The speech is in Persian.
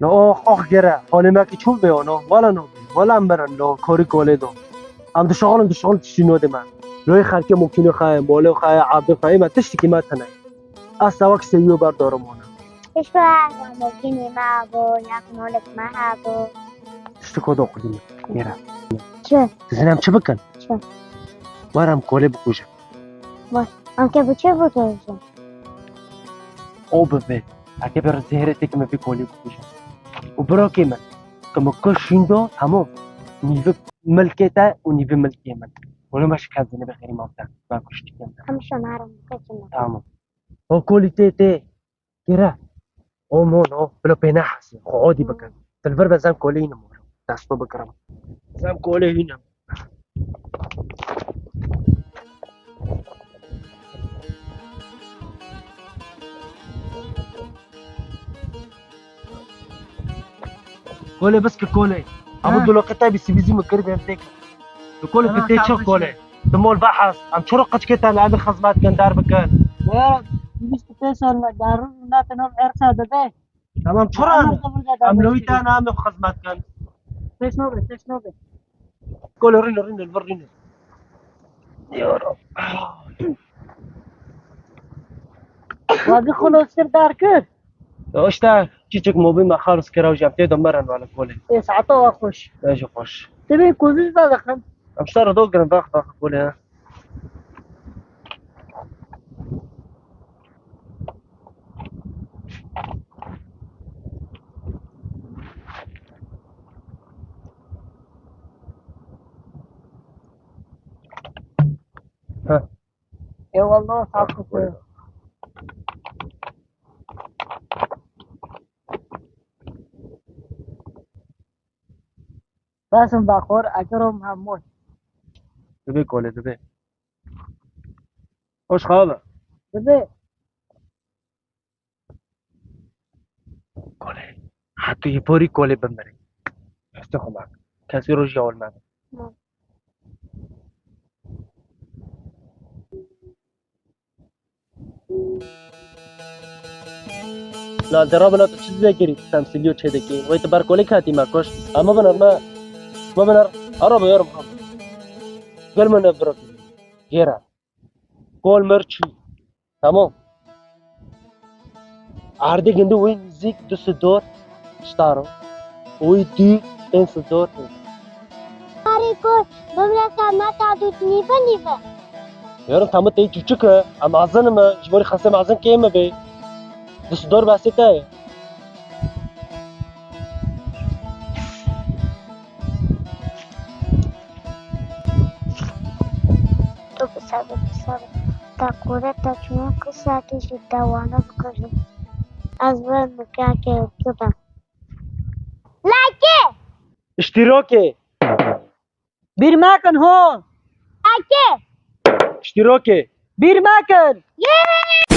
نه آخ گره حالی ما که چون بیانو والا نو والا هم برن لو کاری کوله دو هم دو شغال تشتی نو من لوی خرکه ممکنه خواهی ماله خواهی عبد خواهی من تشتی که ما تنه از سواک سیو بردارم مانه تشتو هنگا ممکنه ما بو یک مالک ما بو تشتی کدو خودیم گره چه؟ زنم چه بکن؟ چه؟ وارم کوله بکوشم هم که بو چه بودو او ببه اگه بر زهره تکمه بی کوله بکوشم و برا که من که مکشین دو تمام نیوه ملکته و نیوه ملکی من ولی ماش کزینه بخیری مافتا ما کشتی کنم همشو مارم بکنم تمام او کولی تی گره او مونو بلا پینه حسی خودی بکن تلفر بزن کوله اینم دستو بکرم زم کوله اینم کوله بس که کوله ابو دلو قطعی بيزي مكر بيمتك كل كتير شو كوله تمول بحث عم شرقت كتا لعب خزمات كان دار بكان يا بيست بيسون دارون ناتنو ارسا دبي تمام شران عم لويت انا عم خزمات كان تشنوبي كل رين البرين يا رب وادي خلوص سر داركت اشتا چیچک موبایل ما خالص کراو جابته دمرن ولا کوله ساعته خوش ايش خوش تبي كوزيز دخل ام شتر دوغرن باخ کوله ها يا والله صعب باسم باخور اجرهم همون دبي کوله دبي خوش خوابه تبي کوله حتی یه پوری کوله بمره استخدام کسی رو جاول من لا درابا لا تشد ذكري تمثيليو تشدكي ويت باركولي كاتي ماكوش اما بنر ما بنر اربا يا رب قال من برك غيرها كول مرشي تمام عردي جندو وين زيك دس دور اشتارو ويدي انس دور Harikot, بملكة ما تعدو نيفا يا رب تامت اي تشك ام عزن ما جبري خاصه عزن كيما بي دس دور بس تاي تو بسابه تا کوره تا چون کساتی شد دوانه بکشم از بر مکان که کتا لایکه اشتراكي بير ماكن هون لایکه اشتراكي بير ماكن یه